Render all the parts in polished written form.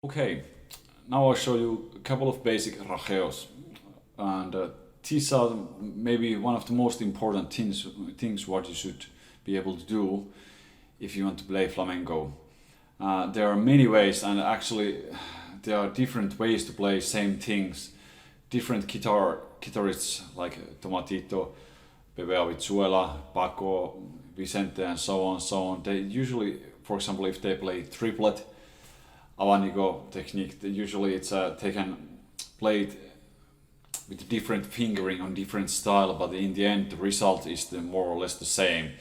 Okay, now I'll show you a couple of basic rasgueados, and these are maybe one of the most important things what you should be able to do if you want to play flamenco. There are many ways, and actually there are different ways to play same things. Different guitarists like Tomatito, Suela, Paco, Vicente, and so on. They usually, for example, if they play triplet, abanico technique, usually it's they can play it with different fingering on different style, but in the end the result is more or less the same.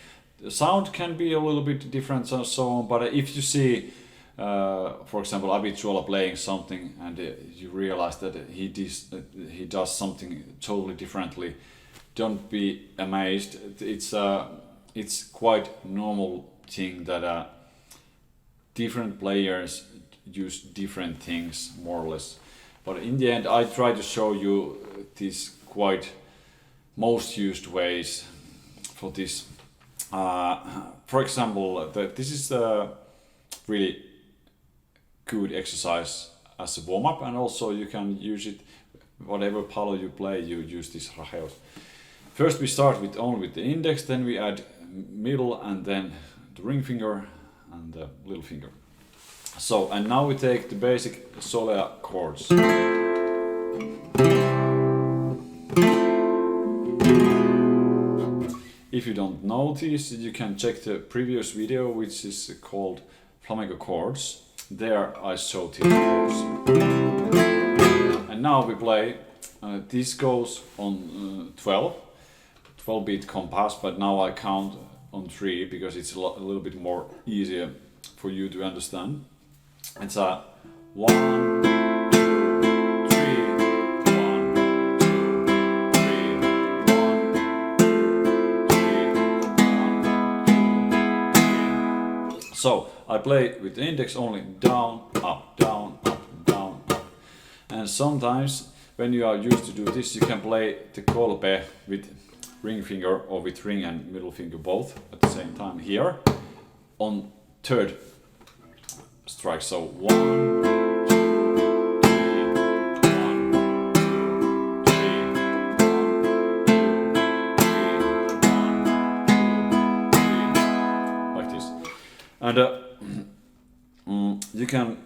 The sound can be a little bit different and so on, but if you see for example Abitsuola playing something and you realize that he does something totally differently, don't be amazed. It's quite normal thing that different players use different things more or less, but in the end I try to show you these quite most used ways for this. For example, this is a really good exercise as a warm-up, and also you can use it whatever palo you play, you use this rasgueados. First we start with only with the index, then we add middle, and then the ring finger and the little finger. So, and now we take the basic soleá chords. If you don't know this, you can check the previous video, which is called Flamenco chords. There I showed these chords. And now we play, this goes on 12 beat compass, but now I count on 3 because it's a little bit more easier for you to understand. It's a 1, 2, 3, 1, 2, 3, 1, 2, 3, 1, 2, 3. So I play with the index only down, up, down, up, down, up. And sometimes when you are used to do this, you can play the golpe with ring finger or with ring and middle finger both at the same time here on third strike. So 1, 2, 3, 1, 2, 3, 1, 2, 3, 1, 2, 3, like this. And you can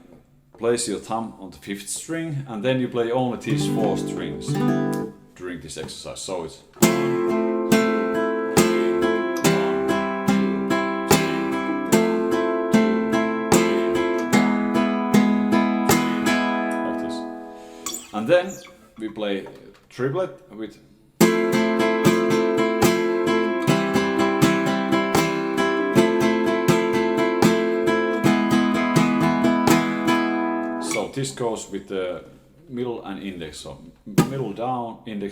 place your thumb on the 5th string, and then you play only these 4 strings during this exercise. So it's 1, 2, 3, 1, 2, 3, 1, 2, 3, like this. And then we play triplet with this goes with the middle and index, so middle down, and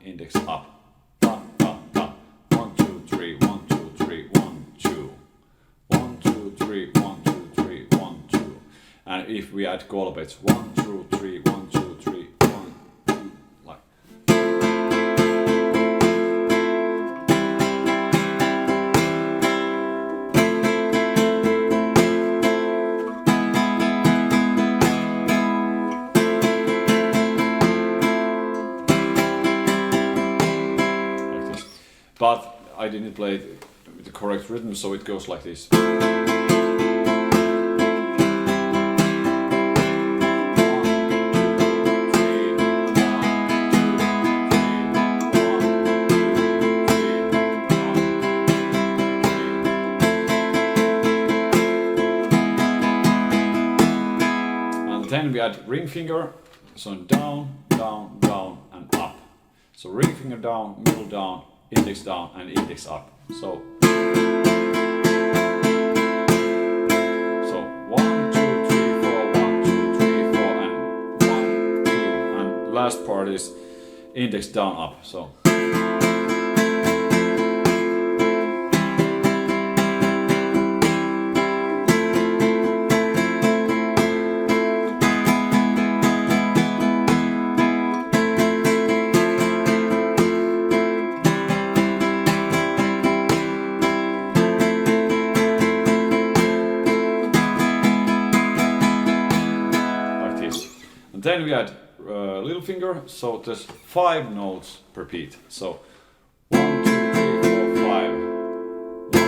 index up. Ba, ba, ba. 1, 2, 3, 1, 2, 3, 1, 2. 1, 2, 3, 1, 2, 3, 1, 2. And if we add golpe, it's 1, 2, 3, 1, 2, 3, 1, 2, like. But I didn't play it with the correct rhythm, so it goes like this. And then we add ring finger, so down, down, down, and up. So ring finger down, middle down, index down, and index up. So 1, 2, 3, 4, 1, 2, 3, 4, and 1, 2, and last part is index down, up. So And then we add little finger, so there's 5 notes per beat. So 1, 2, 3, 4, 5. 1, 2,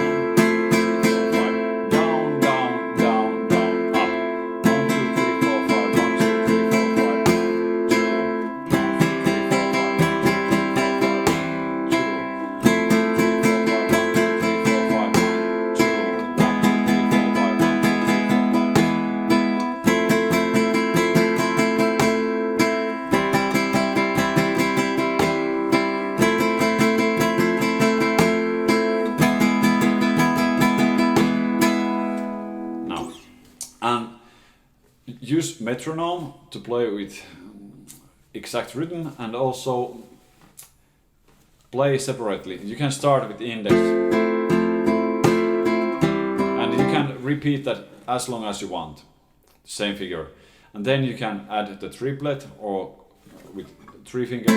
3, 4, 5. Down, down, down, down, up. 1, 2, 3, 4, 5. 1, 2, 3, 4, 5. 2. 1, 2, 3, 4, 5, 1, 2, 1, 2, 3, 4, 5, 1, 2. Use metronome to play with exact rhythm, and also play separately. You can start with the index and you can repeat that as long as you want, same figure, and then you can add the triplet or with 3 fingers.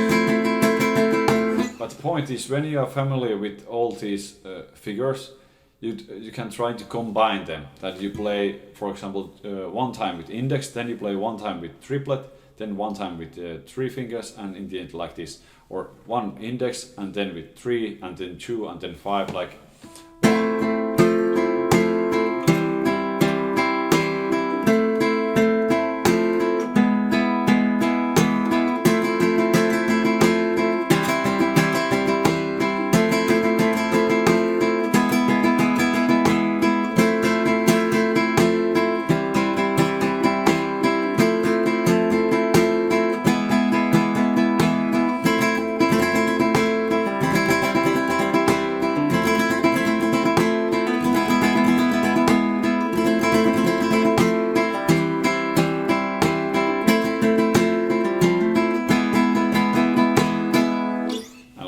But the point is, when you are familiar with all these figures, you can try to combine them. That you play, for example, 1 time with index, then you play 1 time with triplet, then 1 time with 3 fingers, and in the end like this. Or 1 index, and then with 3, and then 2, and then 5, like.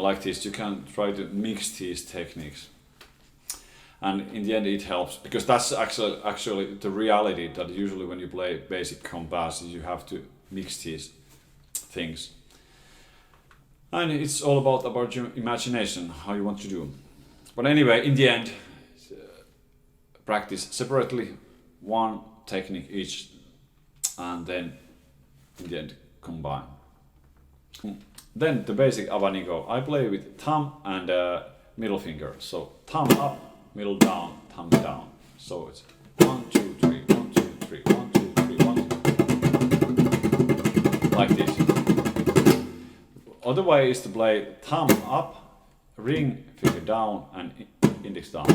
Like this, you can try to mix these techniques, and in the end it helps, because that's actually the reality, that usually when you play basic compass you have to mix these things, and it's all about your imagination, how you want to do. But anyway, in the end, practice separately, 1 technique each, and then in the end combine. Then the basic abanico, I play with thumb and middle finger. So thumb up, middle down, thumb down. So it's 1, 2, 3, 1, 2, 3, 1, 2, 3, 1, 2. Like this. Other way is to play thumb up, ring finger down, and index down.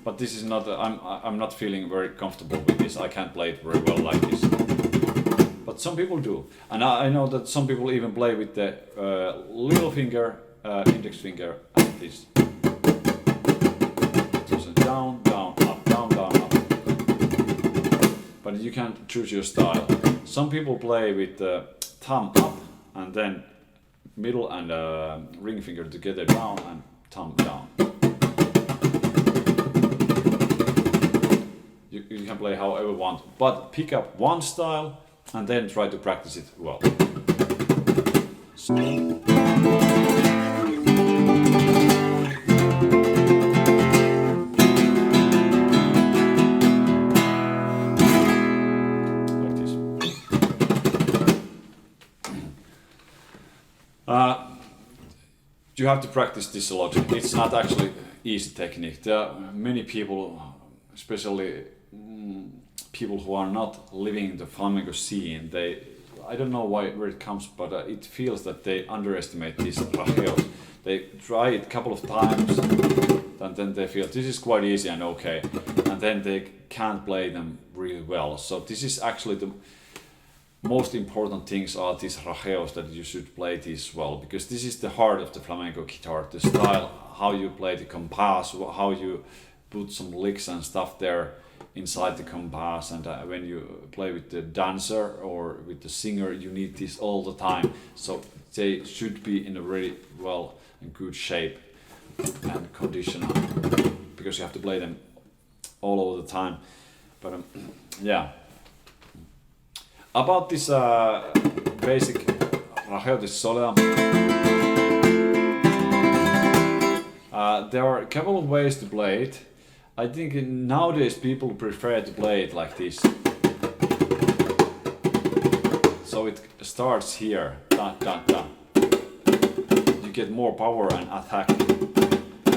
But this is not, I'm not feeling very comfortable with this. I can't play it very well like this. But some people do. And I know that some people even play with the little finger, index finger, and this. So down, down, up, down, down, up. But you can choose your style. Some people play with the thumb up, and then middle and ring finger together down, and thumb down. You can play however you want, but pick up 1 style and then try to practice it well. Like this. You have to practice this a lot. It's not actually easy technique. There are many people, especially people who are not living in the flamenco scene, I don't know where it comes, but it feels that they underestimate these rasgueados. They try it a couple of times, and then they feel this is quite easy and okay, and then they can't play them really well. So this is actually the most important things are these rasgueados, that you should play these well, because this is the heart of the flamenco guitar, the style, how you play the compass, how you put some licks and stuff there inside the compass, and when you play with the dancer or with the singer, you need this all the time. So they should be in a really well and good shape and condition, because you have to play them all over the time. But yeah, about this basic rasgueado, this soleá, there are a couple of ways to play it. I think nowadays people prefer to play it like this. So it starts here, da da da. You get more power and attack.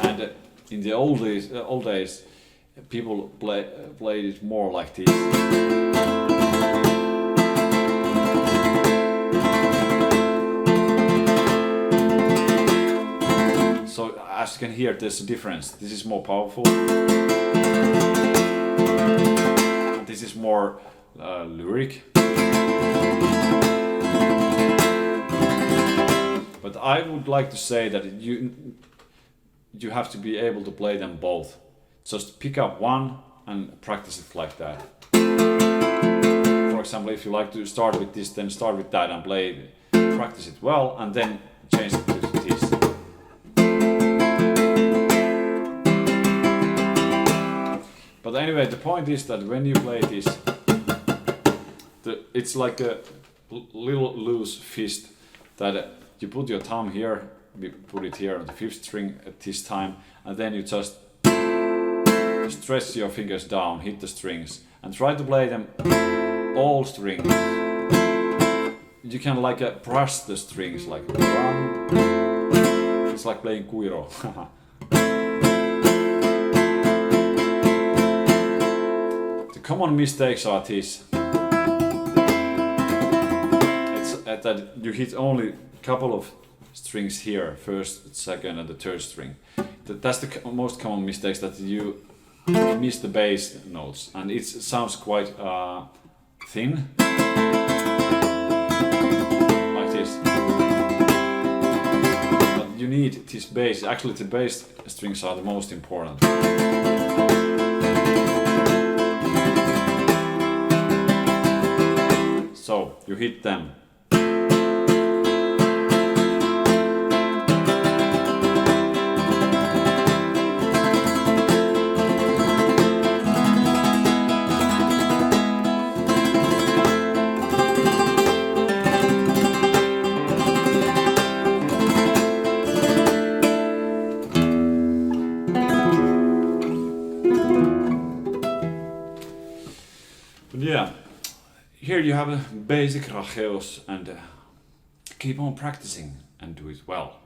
And in the old days, people played it more like this. So as you can hear, there's a difference. This is more powerful. And this is more lyric. But I would like to say that you have to be able to play them both. Just pick up one and practice it like that. For example, if you like to start with this, then start with that and practice it well, and then change it to this. But anyway, the point is that when you play this, it's like a little loose fist that you put your thumb here, put it here on the 5th string at this time, and then you just stretch your fingers down, hit the strings, and try to play them all strings. You can like brush the strings, like one. It's like playing cuiro. The common mistakes are these. It's that you hit only a couple of strings here, 1st, 2nd, and the 3rd string. That's the most common mistakes, that you miss the bass notes, and it sounds quite thin, like this. But you need this bass. Actually, the bass strings are the most important. So you hit them. Yeah, here you have a basic rasgueados, and keep on practicing and do it well.